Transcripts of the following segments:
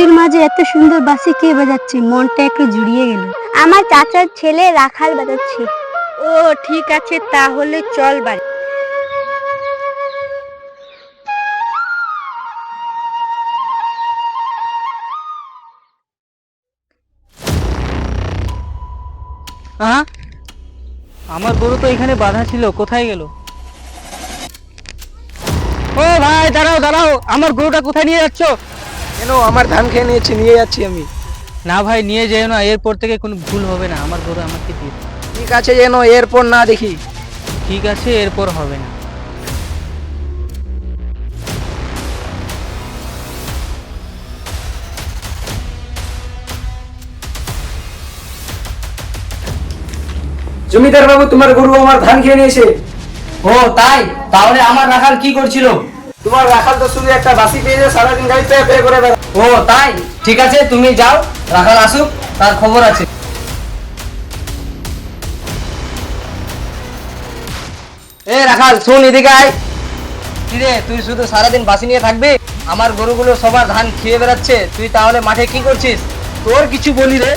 নদীর মাঝে এত সুন্দর বাঁশি কে বাজাচ্ছে, মনটা একটু জুড়িয়ে গেল। আমার চাচার ছেলে রাখাল বাজাচ্ছে। ও ঠিক আছে, তাহলে চল বাড়ি। হ্যাঁ, আমার গরু তো এখানে বাঁধা ছিল, কোথায় গেল? ও ভাই, দাঁড়াও দাঁড়াও, আমার গরুটা কোথায় নিয়ে যাচ্ছ? কেন? আমার ধান খেয়ে নিয়েছি, নিয়ে যাচ্ছি আমি। না ভাই, নিয়ে যেও না, এরপর থেকে কোনো ভুল হবে না, আমার গরু আমাকে দিয়ে দাও। ঠিক আছে, যেন এরপর না দেখি। ঠিক আছে, এরপর হবে না। জমিদার বাবু, তোমার গরু আমার ধান খেয়ে নিয়েছে। ও তাই? তাহলে আমার রাখাল কি করছিল? তোমার রাখাল তো শুধু একটা বাসি পেয়েছে, সারাদিন গাড়ি পেয়ে পেয়ে করে বেড়ায়। ও তাই, ঠিক আছে, তুমি যাও, রাখাল আসুক, তার খবর আছে। এ রাখাল, শুন, এদিকে আয়। কিরে, তুই শুধু সারাদিন বাসি নিয়ে থাকবি? আমার গরুগুলো সবার ধান খেয়ে বেড়াচ্ছে, তুই তাহলে মাঠে কি করছিস? তোর কিছু বলি রে?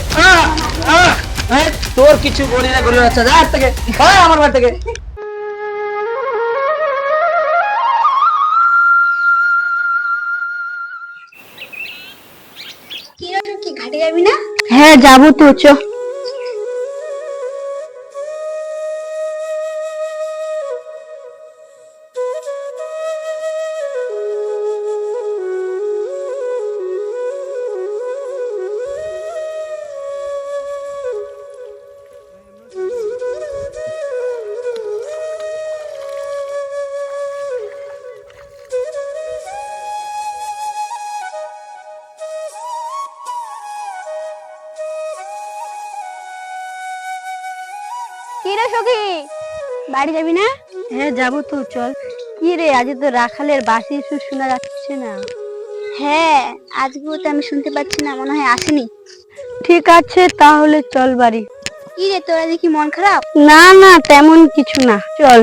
তোর কিছু বলি রে, গরু বাচ্চা, যা এর থেকে, ভাগ আমার বাড়ি থেকে। কি ঘাটে যাবি না? হ্যাঁ যাবো তো, চ। কি রে সখী, বাড়ি যাবি না? হ্যাঁ যাবো তো, চল। কি রে, আজ তো রাখালের বাঁশির সুর শোনা যাচ্ছে না। হ্যাঁ, আজকেও তো আমি শুনতে পাচ্ছি না, মনে হয় আসেনি। ঠিক আছে, তাহলে চল বাড়ি। কি রে, তোরা দেখি মন খারাপ? না না, তেমন কিছু না, চল।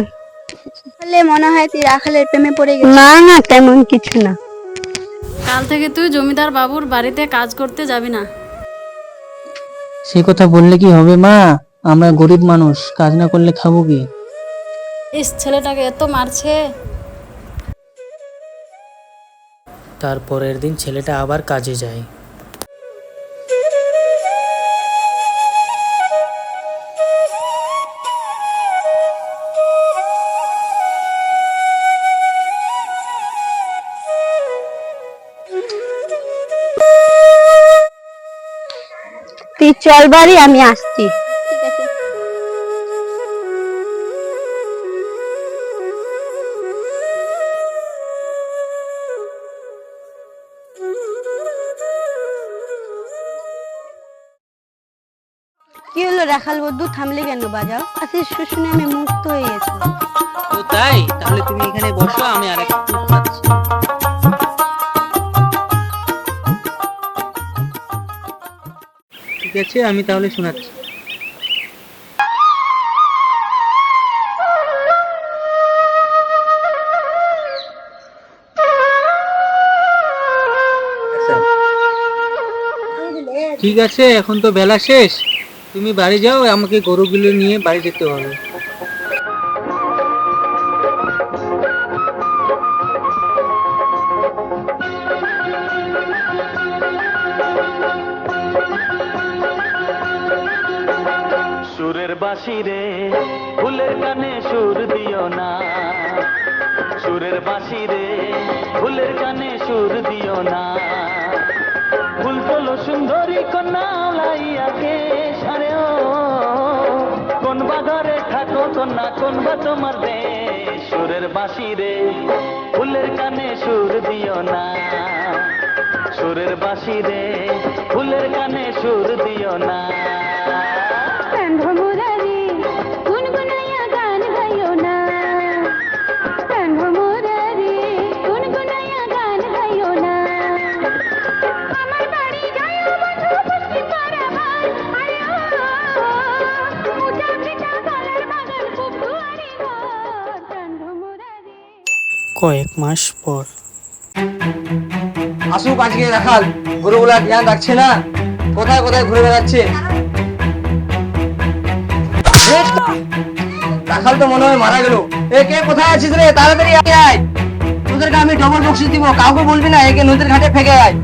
তাহলে মনে হয় তুই রাখালের প্রেমে পড়ে গেছিস। না না, তেমন কিছু না। কাল থেকে তুই জমিদার বাবুর বাড়িতে কাজ করতে যাবি না। সে কথা বললে কি হবে মা? আমরা গরিব মানুষ, কাজ না করলে খাবো কি? ইস, ছেলেটাকে এত মারছে। তারপরের দিন ছেলেটা আবার কাজে যায়। তুই চল বাড়ি, আমি আসছি। ঠিক আছে। কি হলো রাখাল বন্ধু, থামলে কেন? বাজাও। আসিস শুনে আমি মুক্ত হয়ে গেছি। তো তাই, তাহলে তুমি এখানে বসো, আমি আরেকটু খাচ্ছি। ঠিক আছে, আমি তাহলে শোনাচ্ছি। ঠিক আছে, এখন তো বেলা শেষ, তুমি বাড়ি যাও, আমাকে গরুগুলো নিয়ে বাড়ি যেতে হবে। সুরের বাঁশি রে, ফুলের কানে সুর দিও না। সুরের বাঁশি রে, ফুলের কানে সুর দিও না। ফুল তোলো সুন্দরী কন্যা লাইয়াকে সারে, ও কোন বাজারে থাকো কন্যা, কোন বা তোমার দেশ। সুরের বাঁশি রে, ফুলের কানে সুর দিও না। সুরের বাঁশি রে, ফুলের কানে সুর দিও না। কয়েক মাস পর। আসুক আজকে রাখাল, গরুগুলা ধ্যান রাখছে না, কোথায় কোথায় ঘুরে বেড়াচ্ছে। রাখাল তো মনে হয় মারা গেল। এ কে কোথায় আছিস রে, তাড়াতাড়ি আয়। তোদেরকে আমি ডবল বক্সিস দিব, কাউকে বলবি না, একে নদীর ঘাটে ফেকে আয়।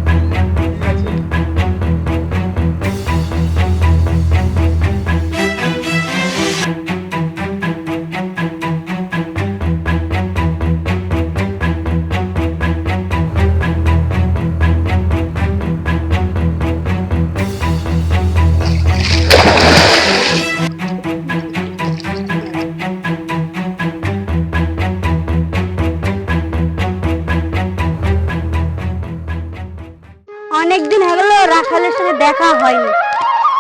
অনেকদিন হয়ে গেল রাখালের সাথে দেখা হয়নি।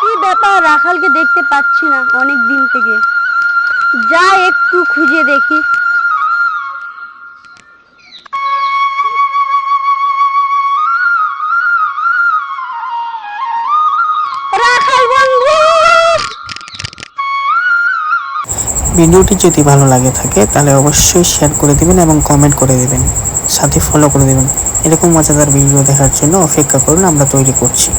কি ব্যাপার, রাখালকে দেখতে পাচ্ছি না অনেক দিন থেকে। যা একটু খুঁজে দেখি। রাখাল বন্ধু! ভিডিওটি যদি ভালো লাগে থাকে তাহলে অবশ্যই শেয়ার করে দিবেন এবং কমেন্ট করে দিবেন, সাথে ফলো করে দিবেন। এরকম মজাদার ভিডিও দেখার জন্য অপেক্ষা করুন, আমরা তৈরি করছি।